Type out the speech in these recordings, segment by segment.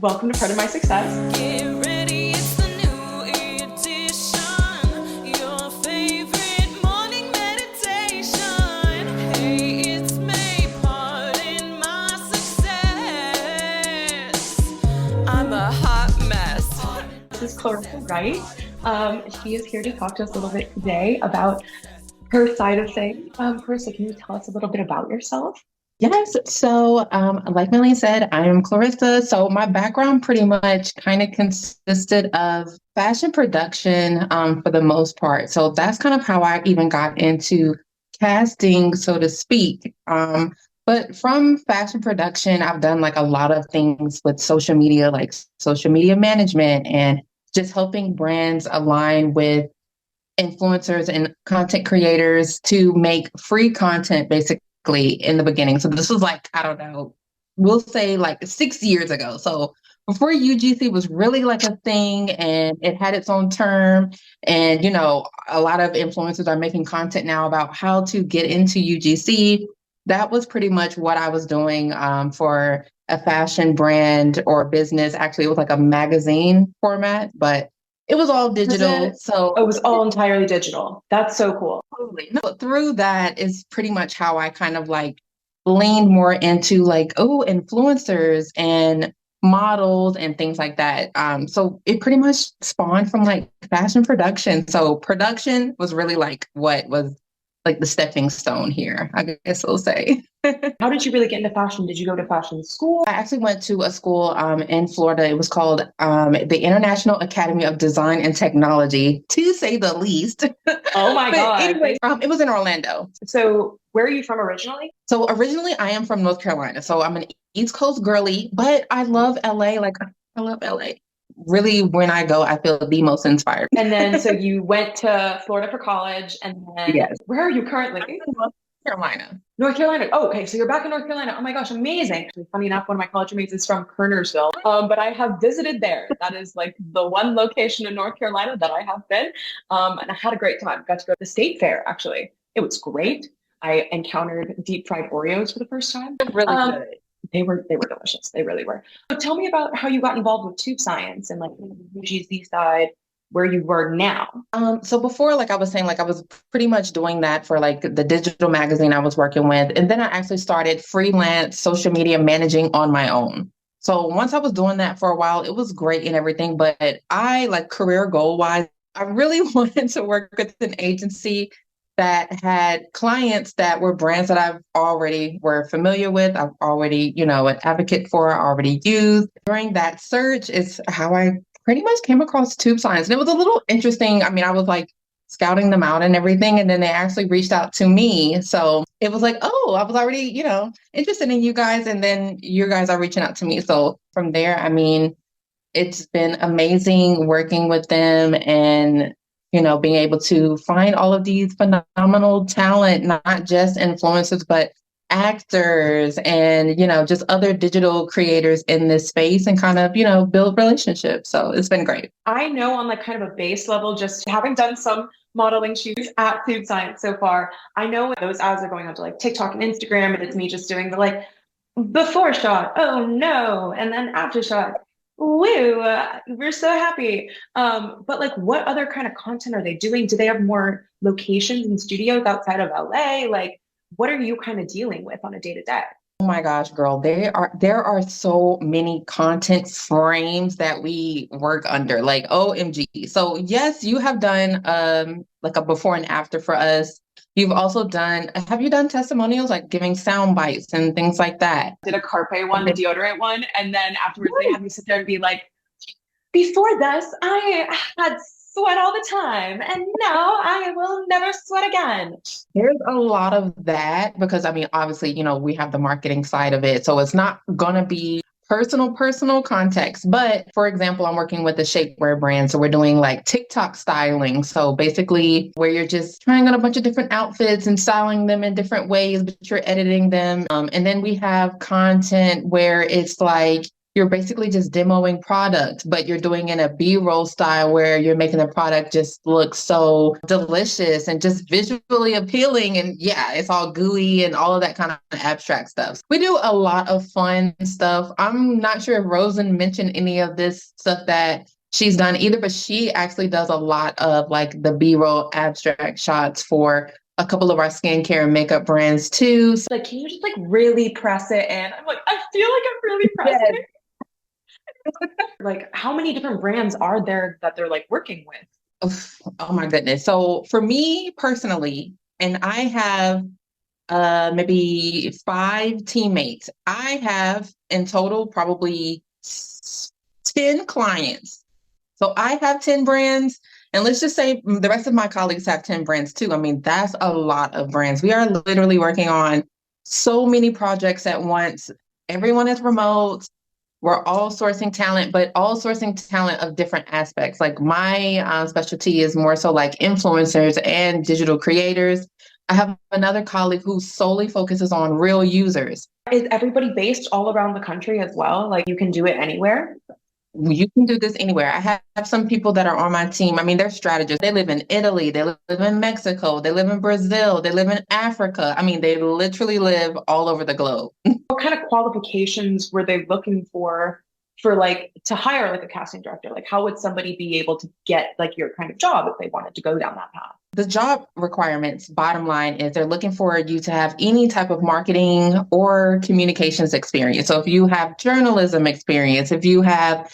Welcome to Part of My Success. Get ready, it's the new edition. Your favorite morning meditation. Hey, it's me, part in my success. I'm a hot mess. This is Clorissa Wright. She is here to talk to us a little bit today about her side of things. Clarissa, can you tell us a little bit about yourself? Yes. Like Melanie said, I am Clarissa. So my background pretty much kind of consisted of fashion production for the most part. So that's kind of how I even got into casting, so to speak. But from fashion production, I've done like a lot of things with social media, like social media management and just helping brands align with influencers and content creators to make free content basically in the beginning. So this was like, I don't know, we'll say like 6 years ago. So before UGC was really like a thing and it had its own term. And, a lot of influencers are making content now about how to get into UGC. That was pretty much what I was doing for a fashion brand or business. Actually, it was like a magazine format, but it was all digital. So Oh, it was all entirely digital. That's so cool. totally. No, through that is pretty much how I kind of like leaned more into like, oh, influencers and models and things like that. So it pretty much spawned from like fashion production. So production was really like what was like the stepping stone here, I guess I'll say. How did you really get into fashion? Did you go to fashion school? I actually went to a school in Florida. It was called the International Academy of Design and Technology, to say the least. Oh my But God. anyway, it was in Orlando. So where are you from originally? So originally, I am from North Carolina. So I'm an East Coast girly, but I love LA. Like, I love LA. Really, when I go, I feel the most inspired. And then so you went to Florida for college, and then Yes. where are you I'm currently? in North Carolina. North Carolina. Oh, okay. So you're back in North Carolina. Oh my gosh, amazing. Actually, funny enough, one of my college roommates is from Kernersville. But I have visited there. That is like the one location in North Carolina that I have been. And I had a great time. Got to go to the state fair, actually. It was great. I encountered deep fried Oreos for the first time. Really Um, good. they were delicious. They really were. So tell me about how you got involved with tube science and like the UGC side, where you were now. So before, like I was saying, like I was pretty much doing that for like the digital magazine I was working with. And then I actually started freelance social media managing on my own. So once I was doing that for a while, it was great and everything. But I like career goal wise, I really wanted to work with an agency that had clients that were brands that I've already were familiar with. I've already, an advocate for, already used. During that search is how I pretty much came across tube science. And it was a little interesting. I mean, I was like scouting them out and everything. And then they actually reached out to me. So it was like, oh, I was already, interested in you guys. And then you guys are reaching out to me. So from there, I mean, it's been amazing working with them and being able to find all of these phenomenal talent, not just influencers, but actors and, just other digital creators in this space and kind of, build relationships. So it's been great. I know on like kind of a base level, just having done some modeling shoots at Tube Science so far, I know those ads are going onto like TikTok and Instagram, and it's me just doing the like before shot, oh no, and then after shot, woo, we're so happy. But like, what other kind of content are they doing? Do they have more locations and studios outside of LA? Like, what are you kind of dealing with on a day to day? Oh my gosh, girl, there are so many content frames that we work under, like OMG. So yes, you have done like a before and after for us. You've also have you done testimonials like giving sound bites and things like that? Did a Carpe one, the deodorant one, and then afterwards they have me sit there and be like, before this, I had sweat all the time, and now I will never sweat again. There's a lot of that because I mean, obviously, we have the marketing side of it. So it's not gonna be personal context. But for example, I'm working with a shapewear brand. So we're doing like TikTok styling. So basically where you're just trying on a bunch of different outfits and styling them in different ways, but you're editing them. And then we have content where it's like you're basically just demoing product, but you're doing it in a B-roll style where you're making the product just look so delicious and just visually appealing. And yeah, it's all gooey and all of that kind of abstract stuff. We do a lot of fun stuff. I'm not sure if Rosen mentioned any of this stuff that she's done either, but she actually does a lot of like the B-roll abstract shots for a couple of our skincare and makeup brands too. So, Like, can you just like really press it in? I'm like, I feel like I'm really pressing yes. it. Like, how many different brands are there that they're like working with? Oh my goodness. So for me personally, and I have maybe 5 teammates. I have in total probably 10 clients. So I have 10 brands, and let's just say the rest of my colleagues have 10 brands too. I mean, that's a lot of brands. We are literally working on so many projects at once. Everyone is remote. We're all sourcing talent, but all sourcing talent of different aspects. Like my specialty is more so like influencers and digital creators. I have another colleague who solely focuses on real users. Is everybody based all around the country as well? Like, you can do it anywhere? You can do this anywhere. I have some people that are on my team. I mean, they're strategists. They live in Italy, they live in Mexico, they live in Brazil, they live in Africa. I mean, they literally live all over the globe. What kind of qualifications were they looking for like to hire like a casting director? Like, how would somebody be able to get like your kind of job if they wanted to go down that path? The job requirements, bottom line, is they're looking for you to have any type of marketing or communications experience. So if you have journalism experience, if you have,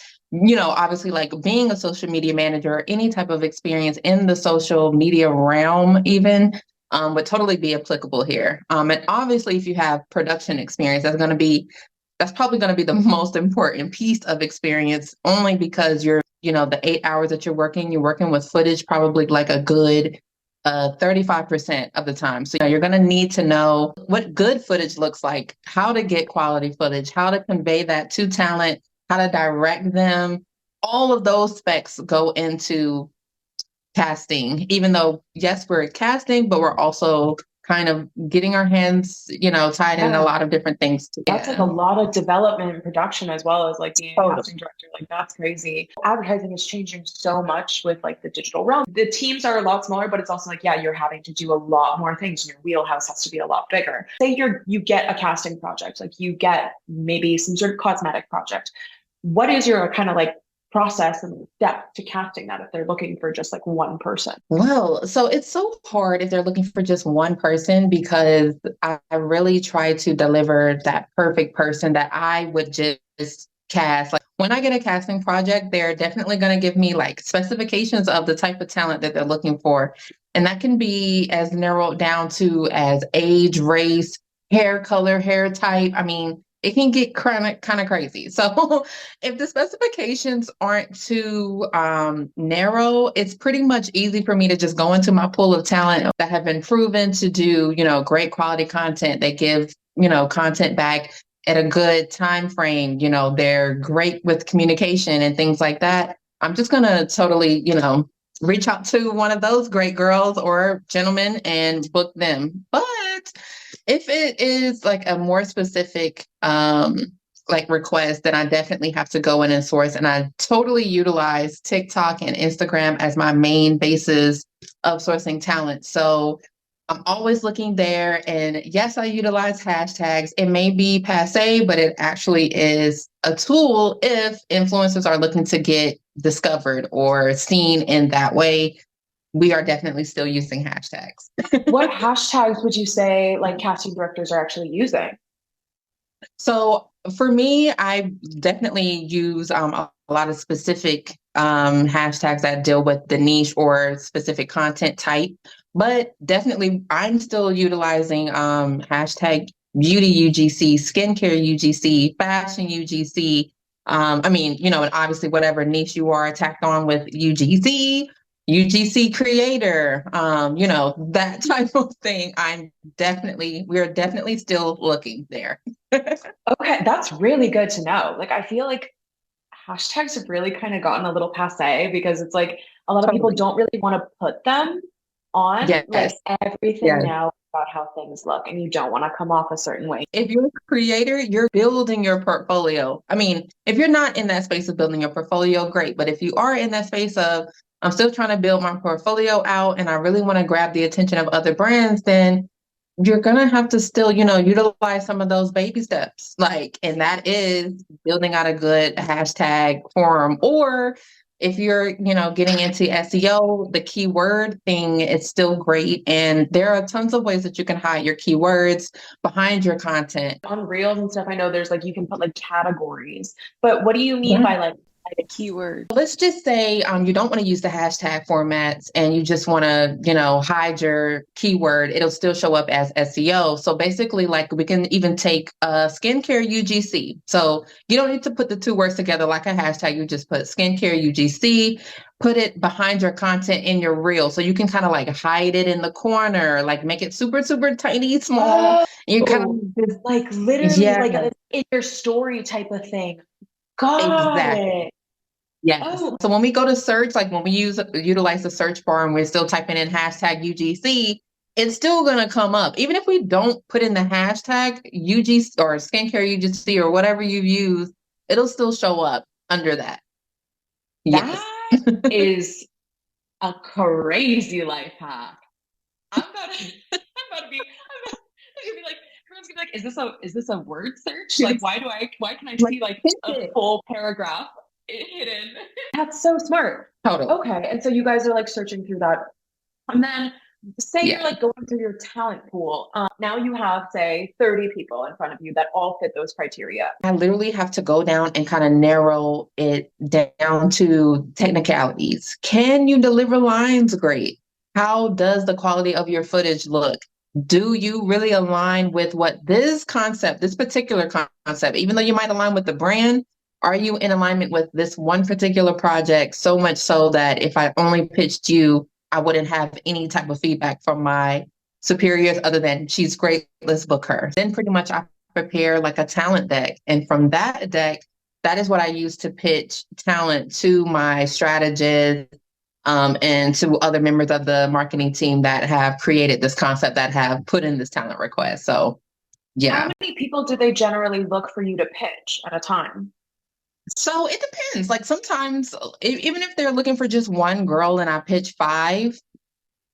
obviously like being a social media manager or any type of experience in the social media realm, even would totally be applicable here. And obviously, if you have production experience, that's probably going to be the most important piece of experience, only because the 8 hours that you're working with footage probably like a good 35% of the time. So you're going to need to know what good footage looks like, how to get quality footage, how to convey that to talent, how to direct them. All of those specs go into casting, even though, yes, we're casting, but we're also kind of getting our hands, tied in a lot of different things. That's like a lot of development and production as well as like being a casting director. Like, that's crazy. Advertising is changing so much with like the digital realm. The teams are a lot smaller, but it's also like, yeah, you're having to do a lot more things and your wheelhouse has to be a lot bigger. Say you get a casting project, like you get maybe some sort of cosmetic project. What is your kind of like process and step to casting that if they're looking for just like one person? Well, so it's so hard if they're looking for just one person, because I really try to deliver that perfect person that I would just cast. Like when I get a casting project, they're definitely going to give me like specifications of the type of talent that they're looking for. And that can be as narrowed down to as age, race, hair color, hair type. I mean, it can get kind of crazy. So if the specifications aren't too narrow, it's pretty much easy for me to just go into my pool of talent that have been proven to do, great quality content. They give, content back at a good time frame. They're great with communication and things like that. I'm just going to totally, reach out to one of those great girls or gentlemen and book them. But if it is like a more specific like request, then I definitely have to go in and source. And I totally utilize TikTok and Instagram as my main basis of sourcing talent. So I'm always looking there. And yes, I utilize hashtags. It may be passe, but it actually is a tool if influencers are looking to get discovered or seen in that way. We are definitely still using hashtags. What hashtags would you say like casting directors are actually using? So for me, I definitely use a lot of specific hashtags that deal with the niche or specific content type, but definitely I'm still utilizing hashtag beauty UGC, skincare UGC, fashion UGC. I mean, and obviously whatever niche you are tacked on with UGC, UGC creator, that type of thing. We're definitely still looking there. Okay, that's really good to know. Like, I feel like hashtags have really kind of gotten a little passe because it's like a lot of people Totally. don't really want to put them on. Like, Yes. everything Yes. now about how things look and you don't want to come off a certain way. If you're a creator, you're building your portfolio. I mean, if you're not in that space of building your portfolio, great. But if you are in that space of, I'm still trying to build my portfolio out and I really want to grab the attention of other brands, then you're going to have to still, utilize some of those baby steps. And that is building out a good hashtag forum. Or if you're, getting into SEO, the keyword thing is still great. And there are tons of ways that you can hide your keywords behind your content. On Reels and stuff, I know there's like, you can put like categories, but what do you mean by like a keyword? Let's just say you don't want to use the hashtag formats and you just want to, hide your keyword. It'll still show up as SEO. So basically, like we can even take skincare UGC. So you don't need to put the two words together like a hashtag. You just put skincare UGC, put it behind your content in your reel. So you can kind of like hide it in the corner, like make it super, super tiny, small. You kind of just, like literally like a, in your story type of thing. Got it. Yes. Oh. So when we go to search, like when we utilize the search bar and we're still typing in hashtag UGC, it's still going to come up. Even if we don't put in the hashtag UGC or skincare UGC or whatever you use, it'll still show up under that. That is a crazy life hack. I'm about to be like, everyone's gonna be like, is this a word search? Like, why can I see like a full paragraph hidden? That's so smart. Totally. Okay. And so you guys are like searching through that. And then say you're like going through your talent pool. Now you have, say, 30 people in front of you that all fit those criteria. I literally have to go down and kind of narrow it down to technicalities. Can you deliver lines great? How does the quality of your footage look? Do you really align with what this particular concept, even though you might align with the brand, are you in alignment with this one particular project so much so that if I only pitched you, I wouldn't have any type of feedback from my superiors other than she's great, let's book her. Then pretty much I prepare like a talent deck. And from that deck, that is what I use to pitch talent to my strategist and to other members of the marketing team that have created this concept, that have put in this talent request. So, yeah. How many people do they generally look for you to pitch at a time? So it depends. Like sometimes, even if they're looking for just one girl and I pitch 5,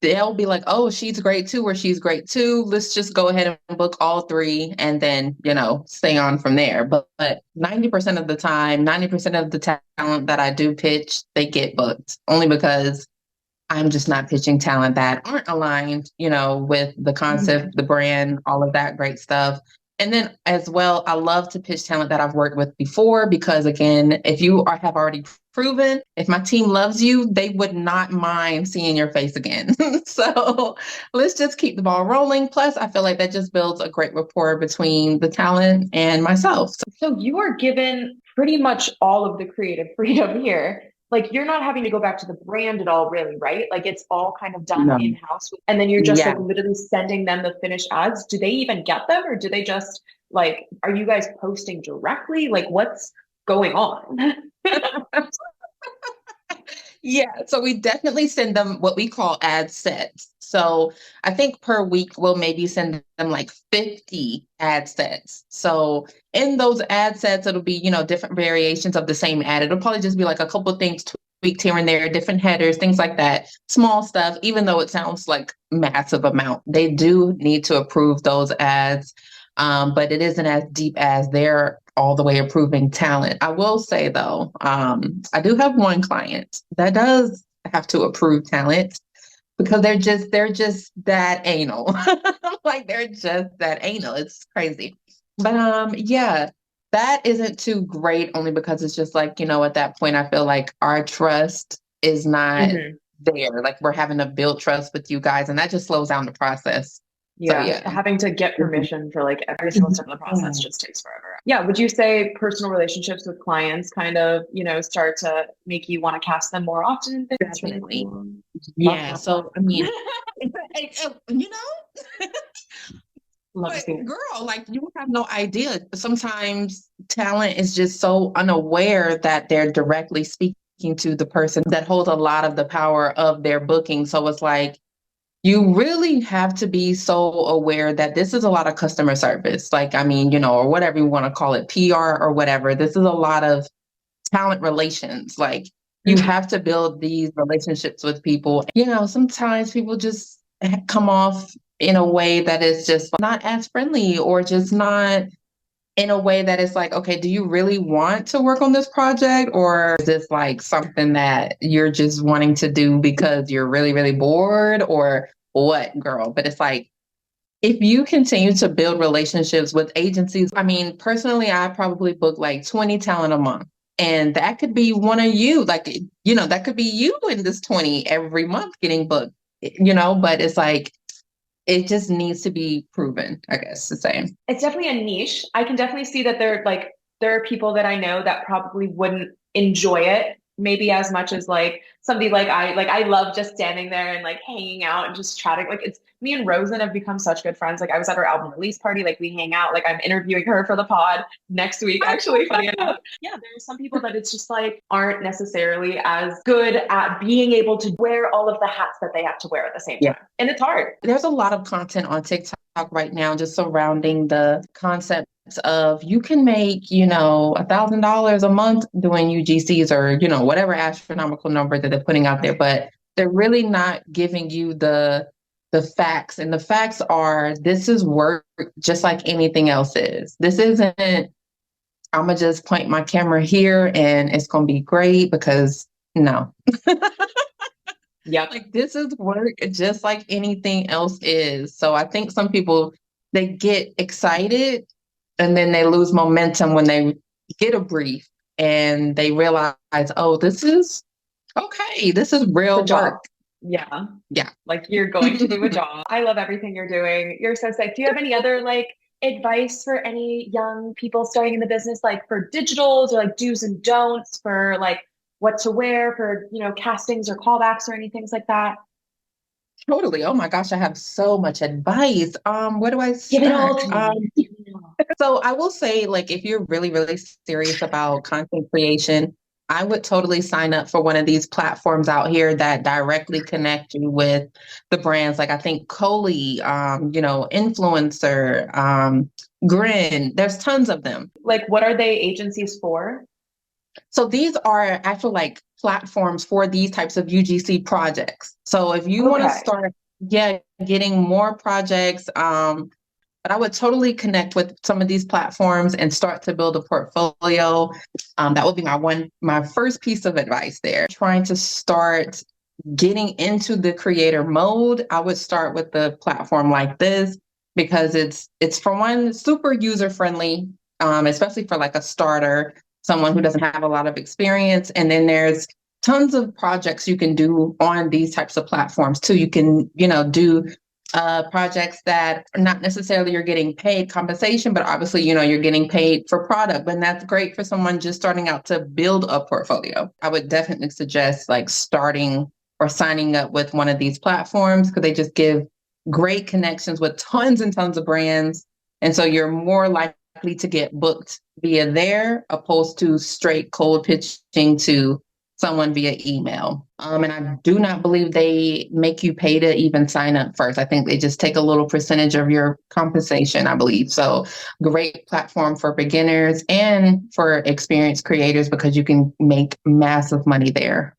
they'll be like, oh, she's great too, or she's great too. Let's just go ahead and book all 3 and then, stay on from there. But 90% of the time, 90% of the talent that I do pitch, they get booked only because I'm just not pitching talent that aren't aligned, with the concept, the brand, all of that great stuff. And then as well, I love to pitch talent that I've worked with before, because again, if you have already proven, if my team loves you, they would not mind seeing your face again. So let's just keep the ball rolling. Plus, I feel like that just builds a great rapport between the talent and myself. So you are given pretty much all of the creative freedom here. Like you're not having to go back to the brand at all, really, right? Like it's all kind of done in-house. And then you're just like literally sending them the finished ads. Do they even get them, or do they just like, are you guys posting directly? Like what's going on? Yeah, so we definitely send them what we call ad sets. So I think per week we'll maybe send them like 50 ad sets. So in those ad sets, it'll be, different variations of the same ad. It'll probably just be like a couple of things tweaked here and there, different headers, things like that, small stuff, even though it sounds like massive amount. They do need to approve those ads, but it isn't as deep as they're all the way approving talent. I will say though, I do have one client that does have to approve talent because they're just that anal. Like they're just that anal. It's crazy. But yeah, that isn't too great only because it's just like, at that point I feel like our trust is not there. Like we're having to build trust with you guys, and that just slows down the process. Yeah, so, yeah. Having to get permission for like every single step of the process just takes forever. Yeah, would you say personal relationships with clients kind of, start to make you want to cast them more often? Definitely. Yeah. So I mean, But girl, like you have no idea. Sometimes talent is just so unaware that they're directly speaking to the person that holds a lot of the power of their booking. So it's like, you really have to be so aware that this is a lot of customer service. Like, I mean, or whatever you want to call it, PR or whatever. This is a lot of talent relations. Like, you Mhm. have to build these relationships with people. Sometimes people just come off in a way that is just not as friendly or just not in a way that it's like, okay, do you really want to work on this project? Or is this like something that you're just wanting to do because you're really, really bored or what, girl? But it's like, if you continue to build relationships with agencies, I mean, personally, I probably book like 20 talent a month. And that could be one of you, like, that could be you in this 20 every month getting booked, but it's like, it just needs to be proven, I guess, to say. It's definitely a niche. I can definitely see that there are people that I know that probably wouldn't enjoy it maybe as much as like somebody I love just standing there and like hanging out and just chatting. Like it's me and Rosen have become such good friends. Like I was at her album release party, like we hang out, like I'm interviewing her for the pod next week, actually, funny enough. Yeah, there are some people that it's just like aren't necessarily as good at being able to wear all of the hats that they have to wear at the same time. Yeah. And it's hard. There's a lot of content on TikTok right now just surrounding the concept of you can make, $1,000 a month doing UGCs or, whatever astronomical number that they're putting out there, but they're really not giving you the facts. And the facts are this is work just like anything else is. This isn't, I'm gonna just point my camera here and it's gonna be great because no. Yeah. Like this is work just like anything else is. So I think some people they get excited and then they lose momentum when they get a brief and they realize, oh, this is okay. This is real job. work. Yeah. Yeah. Like you're going to do a job. I love everything you're doing. You're so sick. Do you have any other like advice for any young people starting in the business, like for digitals or like do's and don'ts for like what to wear for, castings or callbacks or anything like that? Totally. Oh my gosh, I have so much advice. Where do I Give it all start? to me. Give it all. So I will say, like, if you're really, really serious about content creation, I would totally sign up for one of these platforms out here that directly connect you with the brands. Like I think Coley, Influencer, Grin. There's tons of them. Like, what are they agencies for? So these are actual like platforms for these types of UGC projects. So if you want to Okay. start, yeah, getting more projects, but I would totally connect with some of these platforms and start to build a portfolio. That would be my first piece of advice there. Trying to start getting into the creator mode, I would start with the platform like this because it's for one super user friendly, especially for like a starter, someone who doesn't have a lot of experience. And then there's tons of projects you can do on these types of platforms too. You can, do projects that are not necessarily you're getting paid compensation, but obviously, you're getting paid for product. And that's great for someone just starting out to build a portfolio. I would definitely suggest like starting or signing up with one of these platforms because they just give great connections with tons and tons of brands. And so you're more likely to get booked via there opposed to straight cold pitching to someone via email. And I do not believe they make you pay to even sign up first. I think they just take a little percentage of your compensation, I believe. So great platform for beginners and for experienced creators because you can make massive money there.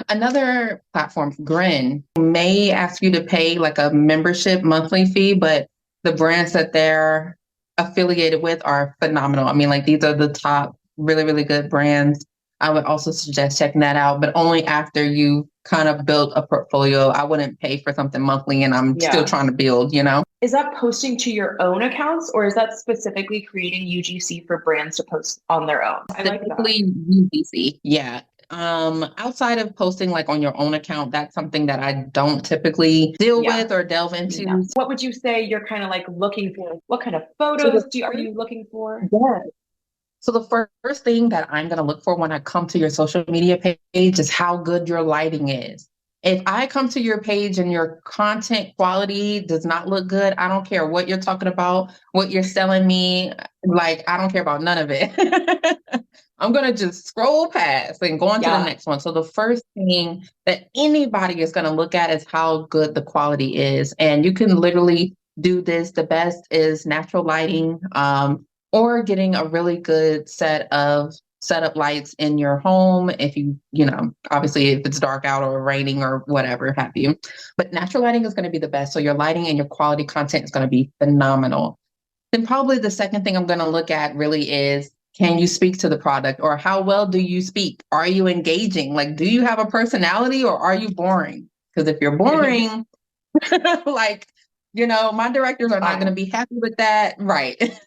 Another platform, Grin, may ask you to pay like a membership monthly fee, but the brands that they're affiliated with are phenomenal. I mean, like these are the top really, really good brands. I would also suggest checking that out, but only after you kind of build a portfolio. I wouldn't pay for something monthly and I'm still trying to build, Is that posting to your own accounts or is that specifically creating UGC for brands to post on their own? I like that. Specifically UGC, yeah. Outside of posting like on your own account, that's something that I don't typically deal with or delve into. Yeah. What would you say you're kind of like looking for? What kind of photos are you looking for? Yeah. So the first thing that I'm going to look for when I come to your social media page is how good your lighting is. If I come to your page and your content quality does not look good, I don't care what you're talking about, what you're selling me. Like, I don't care about none of it. I'm going to just scroll past and go on to the next one. So the first thing that anybody is going to look at is how good the quality is. And you can literally do this. The best is natural lighting, or getting a really good set of setup lights in your home. If obviously if it's dark out or raining or whatever have you, but natural lighting is going to be the best. So your lighting and your quality content is going to be phenomenal. Then probably the second thing I'm going to look at really is, can you speak to the product, or how well do you speak? Are you engaging? Like, do you have a personality, or are you boring? Because if you're boring, like, my directors are not going to be happy with that. Right.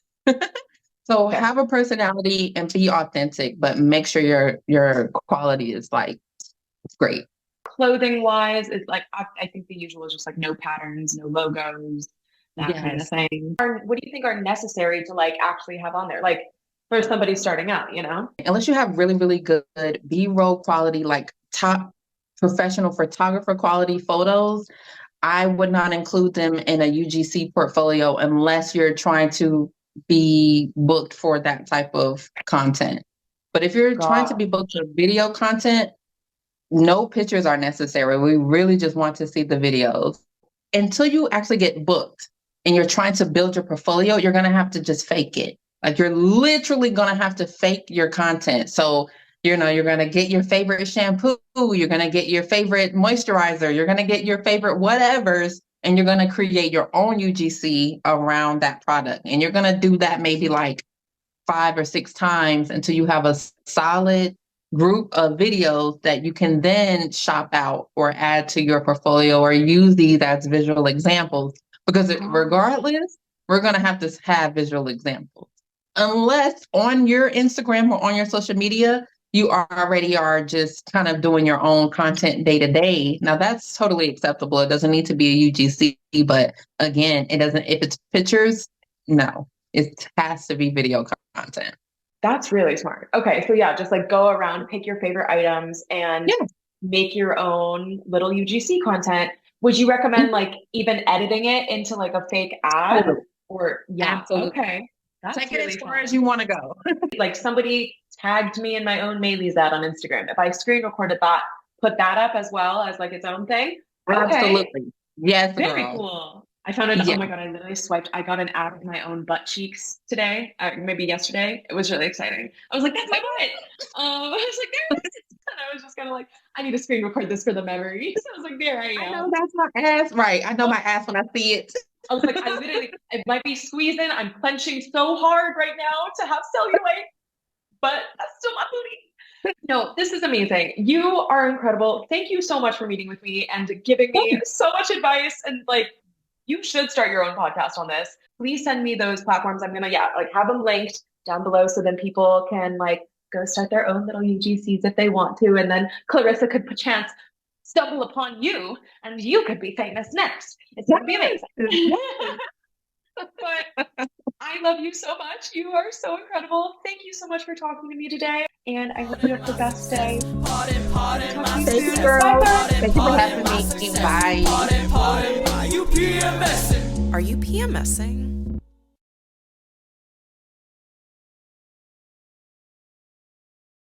So have a personality and be authentic, but make sure your quality is like great. Clothing wise, is like, I think the usual is just like no patterns, no logos, that kind of thing. What do you think are necessary to like actually have on there? Like for somebody starting out, Unless you have really, really good B-roll quality, like top professional photographer quality photos, I would not include them in a UGC portfolio unless you're trying to be booked for that type of content. But if you're trying to be booked for video content, no pictures are necessary. We really just want to see the videos. Until you actually get booked and you're trying to build your portfolio, you're going to have to just fake it. Like, you're literally going to have to fake your content. So, you're going to get your favorite shampoo, you're going to get your favorite moisturizer, you're going to get your favorite whatevers, and you're going to create your own UGC around that product. And you're going to do that maybe like 5 or 6 times until you have a solid group of videos that you can then shop out or add to your portfolio or use these as visual examples. Because regardless, we're going to have visual examples. Unless on your Instagram or on your social media, you already are just kind of doing your own content day to day. Now that's totally acceptable. It doesn't need to be a UGC, but again, if it's pictures, no, it has to be video content. That's really smart. Okay. So just like go around, pick your favorite items and make your own little UGC content. Would you recommend like even editing it into like a fake ad or Absolutely. Okay. That's Take really it as far as you want to go. Like somebody tagged me in my own Maylee's ad on Instagram. If I screen recorded that, put that up as well as like its own thing. Absolutely. Yes, Very girl. cool. I found it. Oh my God. I literally swiped. I got an ad of my own butt cheeks today, maybe yesterday. It was really exciting. I was like, that's my butt. I was like, there it is. And I was just kind of like, I need to screen record this for the memory. So I was like, there I am. I know that's my ass. Right. I know my ass when I see it. I was like, it might be squeezing. I'm clenching so hard right now to have cellulite, but that's still my booty. No, this is amazing. You are incredible. Thank you so much for meeting with me and giving me so much advice. And like, you should start your own podcast on this. Please send me those platforms. I'm going to, have them linked down below so then people can like go start their own little UGCs if they want to. And then Clorissa could perchance stumble upon you and you could be famous next. It's going to be amazing. But I love you so much. You are so incredible. Thank you so much for talking to me today. And I hope you have the best day. Thank you, girl. Thank you for having me. Bye. Are you PMSing?